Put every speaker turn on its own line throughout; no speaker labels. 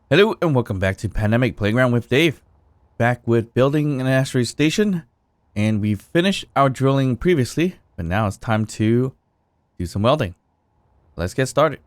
Hello and welcome back to Pandemic Playground with Dave. Back with building an asteroid station, and we've finished our drilling previously, but now it's time to do some welding. Let's get started.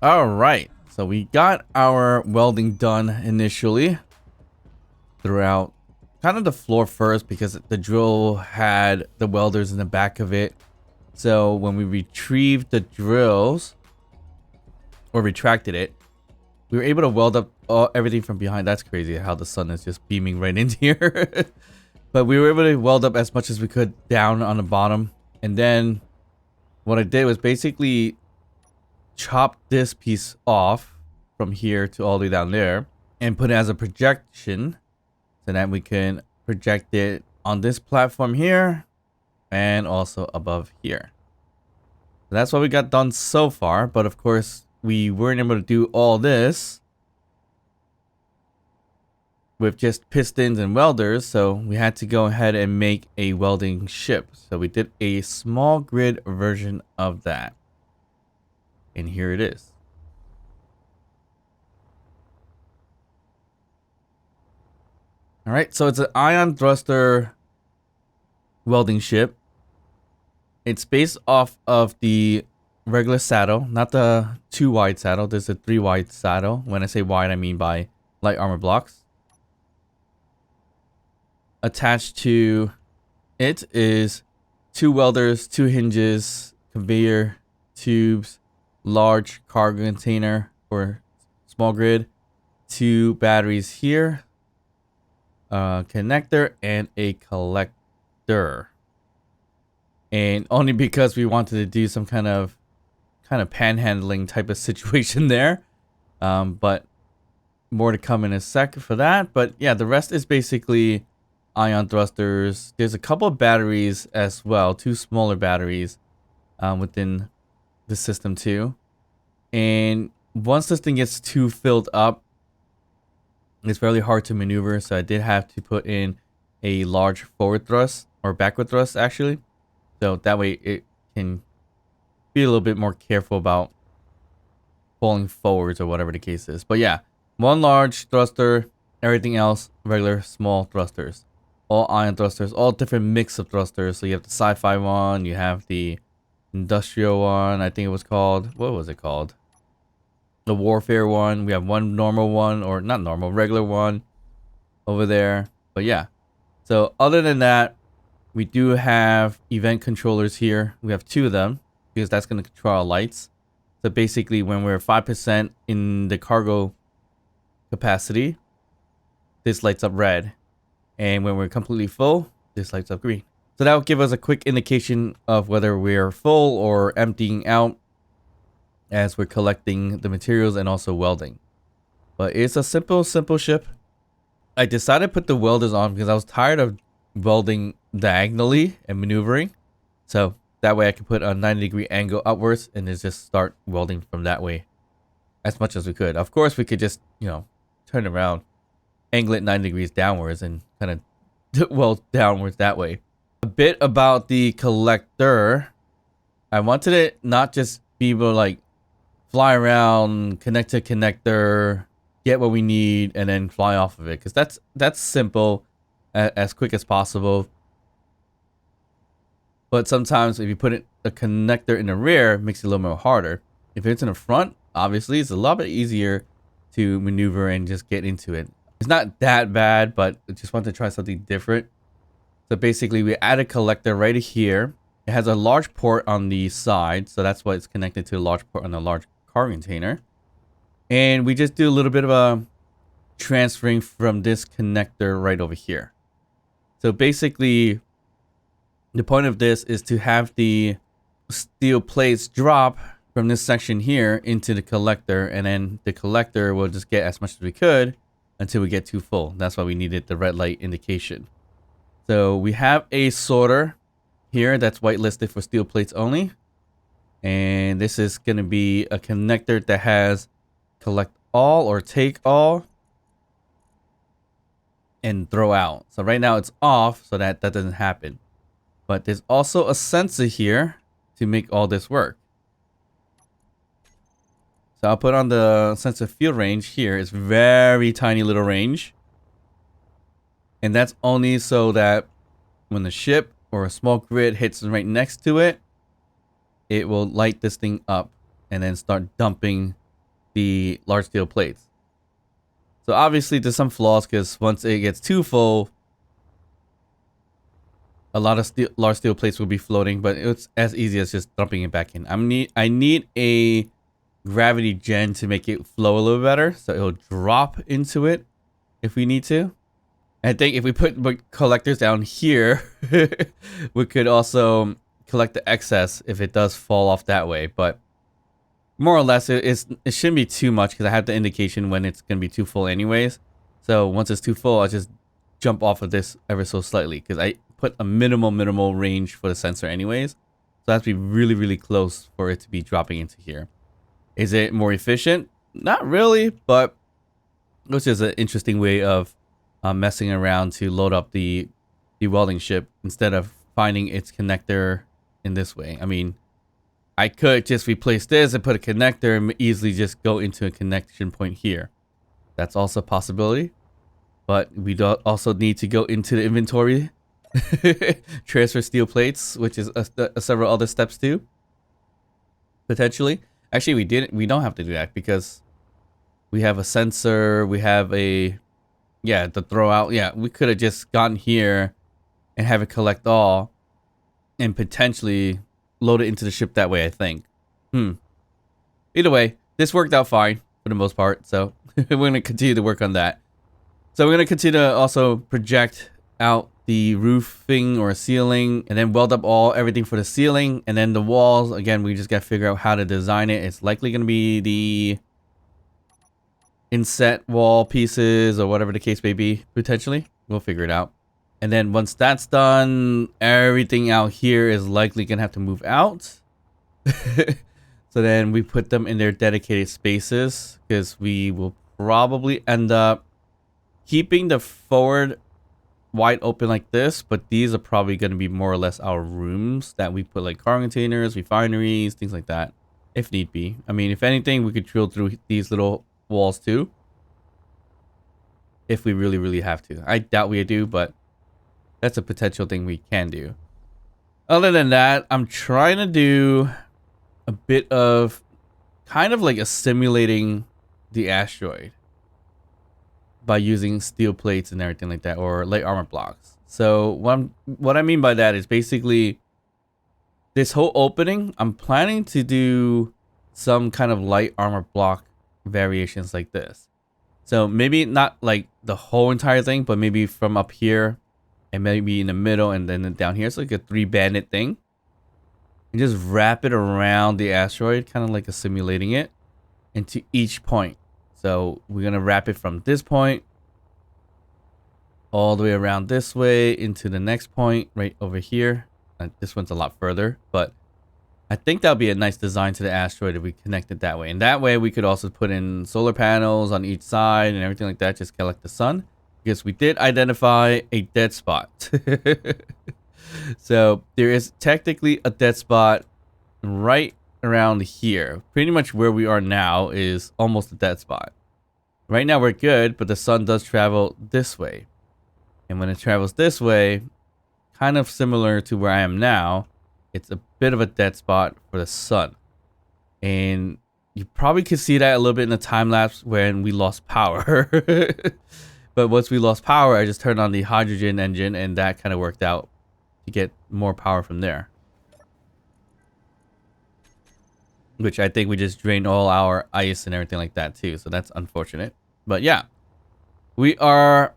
All right, so we got our welding done initially throughout kind of the floor first because the drill had the welders in the back of it. So when we retrieved the drills or retracted it, we were able to weld up everything from behind. That's crazy how the sun is just beaming right into here. But we were able to weld up as much as we could down on the bottom. And then what I did was basically chop this piece off from here to all the way down there and put it as a projection so that we can project it on this platform here and also above here. So that's what we got done so far, but of course we weren't able to do all this with just pistons and welders, so we had to go ahead and make a welding ship. So we did a small grid version of that. And here it is. All right, so it's an ion thruster welding ship. It's based off of the regular saddle, not the 2 wide saddle. There's a 3 wide saddle. When I say wide, I mean by light armor blocks. Attached to it is 2 welders, 2 hinges, conveyor, tubes, large cargo container for small grid, 2 batteries here, a connector, and a collector. And only because we wanted to do some kind of panhandling type of situation there. But more to come in a sec for that. But yeah, the rest is basically ion thrusters. There's a couple of batteries as well, 2 smaller batteries within the system too. And once this thing gets too filled up, it's fairly hard to maneuver, so I did have to put in a large forward thrust or backward thrust actually, so that way it can be a little bit more careful about falling forwards or whatever the case is. But yeah, 1 large thruster, everything else regular small thrusters, all ion thrusters, all different mix of thrusters. So you have the sci-fi one, you have the industrial one, I think it was called, what was it called, the warfare one. We have 1 normal one, or not normal, regular one over there. But yeah, so other than that, we do have event controllers here. We have 2 of them because that's going to control our lights. So basically when we're 5% in the cargo capacity, this lights up red, and when we're completely full, this lights up green. So that will give us a quick indication of whether we're full or emptying out as we're collecting the materials and also welding. But it's a simple ship. I decided to put the welders on because I was tired of welding diagonally and maneuvering. So that way I can put a 90-degree angle upwards and then just start welding from that way as much as we could. Of course, we could just, turn around, angle it 90 degrees downwards and kind of weld downwards that way. A bit about the collector. I wanted it not just be able to fly around, connect to connector, get what we need, and then fly off of it. Because that's simple, as quick as possible. But sometimes if you put a connector in the rear, it makes it a little more harder. If it's in the front, obviously, it's a lot bit easier to maneuver and just get into it. It's not that bad, but I just want to try something different. So basically, we add a collector right here. It has a large port on the side, so that's why it's connected to a large port on a large car container. And we just do a little bit of a transferring from this connector right over here. So basically, the point of this is to have the steel plates drop from this section here into the collector, and then the collector will just get as much as we could until we get too full. That's why we needed the red light indication. So we have a sorter here that's whitelisted for steel plates only. And this is going to be a connector that has collect all or take all and throw out. So right now it's off, so that doesn't happen. But there's also a sensor here to make all this work. So I'll put on the sensor field range here. It's very tiny little range. And that's only so that when the ship or a small grid hits right next to it, it will light this thing up and then start dumping the large steel plates. So obviously there's some flaws because once it gets too full, a lot of large steel plates will be floating, but it's as easy as just dumping it back in. I need a gravity gen to make it flow a little better, so it'll drop into it if we need to. I think if we put collectors down here, we could also collect the excess if it does fall off that way. But more or less, it shouldn't be too much because I have the indication when it's going to be too full anyways. So once it's too full, I'll just jump off of this ever so slightly because I put a minimal range for the sensor anyways. So it has to be really, really close for it to be dropping into here. Is it more efficient? Not really, but which is an interesting way of messing around to load up the welding ship instead of finding its connector in this way. I mean, I could just replace this and put a connector and easily just go into a connection point here. That's also a possibility. But we also need to go into the inventory, transfer steel plates, which is several other steps too. Potentially. Actually, we don't have to do that because we have a sensor, we have the throw out. Yeah, we could have just gotten here and have it collect all and potentially load it into the ship that way, I think. Either way, this worked out fine for the most part, so we're going to continue to work on that. So we're going to continue to also project out the roofing or ceiling and then weld up everything for the ceiling, and then the walls. Again, we just got to figure out how to design it. It's likely going to be the inset wall pieces or whatever the case may be, potentially. We'll figure it out. And then once that's done, everything out here is likely going to have to move out. So then we put them in their dedicated spaces because we will probably end up keeping the forward wide open like this, but these are probably going to be more or less our rooms that we put like car containers, refineries, things like that, if need be. I mean, if anything, we could drill through these little walls too, if we really have to. I doubt we do, but that's a potential thing we can do. Other than that, I'm trying to do a bit of kind of like a simulating the asteroid by using steel plates and everything like that, or light armor blocks. So what I mean by that is basically this whole opening, I'm planning to do some kind of light armor block variations like this. So maybe not like the whole entire thing, but maybe from up here and maybe in the middle and then down here. It's like a 3-banded thing. And just wrap it around the asteroid, kind of like a simulating it into each point. So we're going to wrap it from this point all the way around this way into the next point right over here. This one's a lot further, but I think that'll be a nice design to the asteroid if we connect it that way. And that way we could also put in solar panels on each side and everything like that, just kind of like the sun. Because we did identify a dead spot. So there is technically a dead spot right around here. Pretty much where we are now is almost a dead spot. Right now we're good, but the sun does travel this way. And when it travels this way, kind of similar to where I am now, it's a bit of a dead spot for the sun. And you probably could see that a little bit in the time lapse when we lost power. But once we lost power, I just turned on the hydrogen engine and that kind of worked out to get more power from there. Which I think we just drained all our ice and everything like that too. So that's unfortunate. But yeah, we are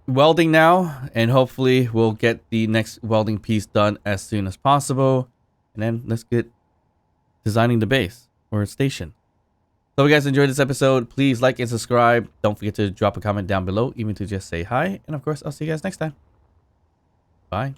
welding now, and hopefully we'll get the next welding piece done as soon as possible. And then let's get designing the base or station. So if you guys enjoyed this episode, please like and subscribe. Don't forget to drop a comment down below, even to just say hi. And of course, I'll see you guys next time. Bye.